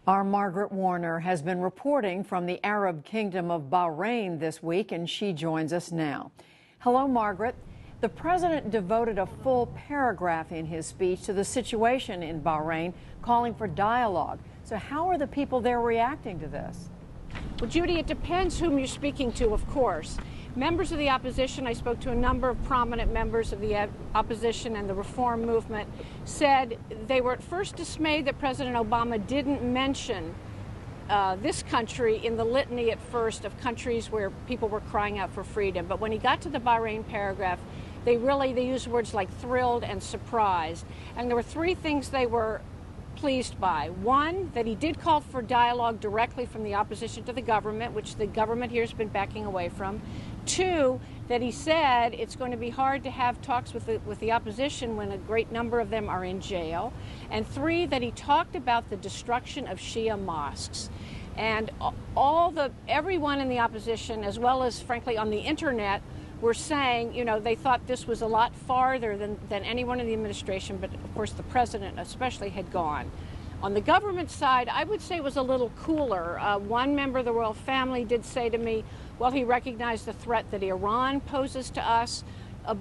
Our Margaret Warner has been reporting from the Arab Kingdom of Bahrain this week, and she joins us now. Hello, Margaret. The president devoted a full paragraph in his speech to the situation in Bahrain, calling for dialogue. So how are the people there reacting to this? Well, Judy, it depends whom you're speaking to, of course. Members of the opposition, I spoke to a number of prominent members of the opposition and the reform movement, said they were at first dismayed that President Obama didn't mention this country in the litany at first of countries where people were crying out for freedom. But when he got to the Bahrain paragraph, they used words like thrilled and surprised. And there were three things they were pleased by. One, that he did call for dialogue directly from the opposition to the government, which the government here has been backing away from. Two, that he said it's going to be hard to have talks with the opposition when a great number of them are in jail. And three, that he talked about the destruction of Shia mosques. And everyone in the opposition, as well as, frankly, on the internet, were saying, you know, they thought this was a lot farther than anyone in the administration, but of course the president especially had gone. On the government side, I would say it was a little cooler. One member of the royal family did say to me, well, he recognized the threat that Iran poses to us,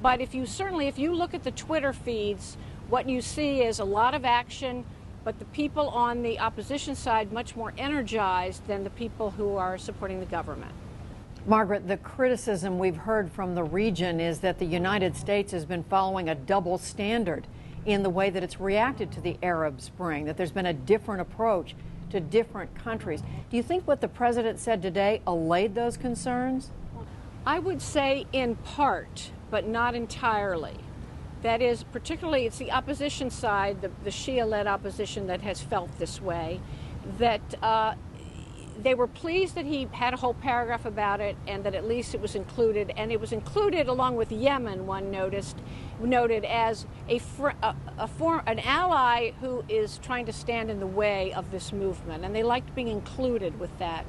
but if you look at the Twitter feeds, what you see is a lot of action, but the people on the opposition side much more energized than the people who are supporting the government. Margaret, the criticism we've heard from the region is that the United States has been following a double standard in the way that it's reacted to the Arab Spring, that there's been a different approach to different countries. Do you think what the president said today allayed those concerns? I would say in part, but not entirely. That is, particularly it's the opposition side, the Shia-led opposition that has felt this way, that they were pleased that he had a whole paragraph about it and that at least it was included. And it was included along with Yemen, one noted as an ally who is trying to stand in the way of this movement. And they liked being included with that.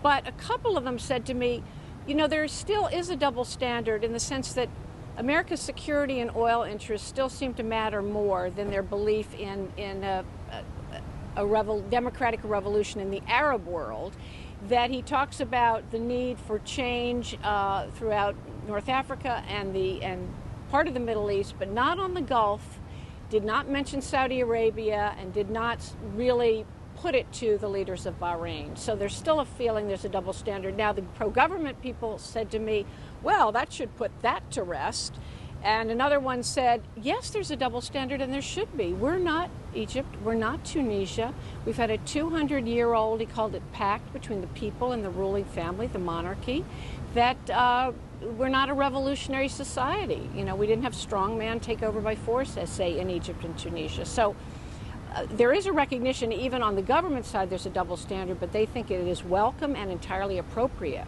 But a couple of them said to me, you know, there still is a double standard in the sense that America's security and oil interests still seem to matter more than their belief in a democratic revolution in the Arab world, that he talks about the need for change throughout North Africa and part of the Middle East, but not on the Gulf, did not mention Saudi Arabia, and did not really put it to the leaders of Bahrain. So there's still a feeling there's a double standard. Now, the pro-government people said to me, well, that should put that to rest. And another one said, yes, there's a double standard, and there should be. We're not Egypt. We're not Tunisia. We've had a 200-year-old, he called it, pact between the people and the ruling family, the monarchy, that we're not a revolutionary society. You know, we didn't have strongman take over by force, as, say, in Egypt and Tunisia. So there is a recognition, even on the government side, there's a double standard, but they think it is welcome and entirely appropriate.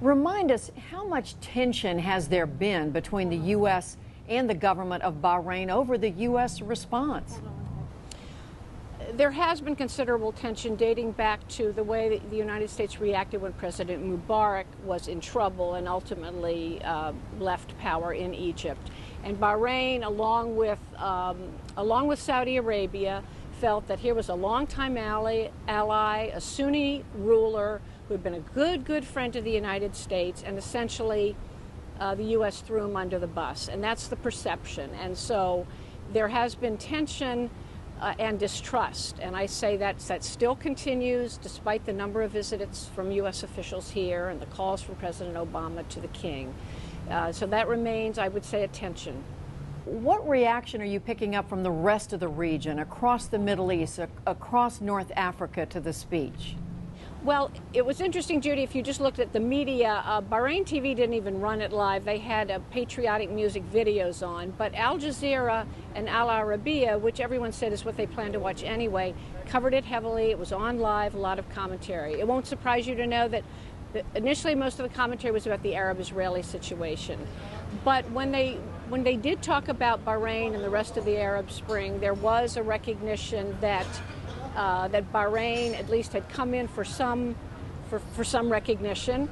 Remind us, how much tension has there been between the U.S. and the government of Bahrain over the U.S. response? There has been considerable tension dating back to the way that the United States reacted when President Mubarak was in trouble and ultimately left power in Egypt. And Bahrain, along with Saudi Arabia, felt that here was a longtime ally, a Sunni ruler who had been a good friend to the United States, and essentially the U.S. threw him under the bus. And that's the perception. And so there has been tension and distrust. And I say that still continues despite the number of visits from U.S. officials here and the calls from President Obama to the king. So that remains, I would say, a tension. What reaction are you picking up from the rest of the region, across the Middle East, across North Africa to the speech? Well, it was interesting, Judy, if you just looked at the media, Bahrain TV didn't even run it live. They had patriotic music videos on, but Al Jazeera and Al Arabiya, which everyone said is what they plan to watch anyway, covered it heavily. It was on live, a lot of commentary. It won't surprise you to know that initially most of the commentary was about the Arab-Israeli situation. But when they did talk about Bahrain and the rest of the Arab Spring, there was a recognition that that Bahrain at least had come in for some recognition,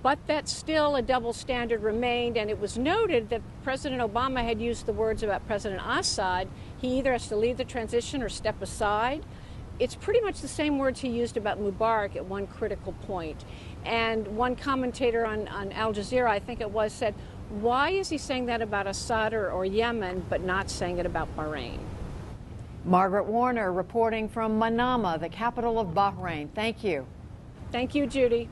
but that still a double standard remained. And it was noted that President Obama had used the words about President Assad. He either has to lead the transition or step aside. it's pretty much the same words he used about Mubarak at one critical point. And one commentator on Al Jazeera, I think it was, said, why is he saying that about Assad or Yemen, but not saying it about Bahrain? Margaret Warner reporting from Manama, the capital of Bahrain. Thank you. Thank you, Judy.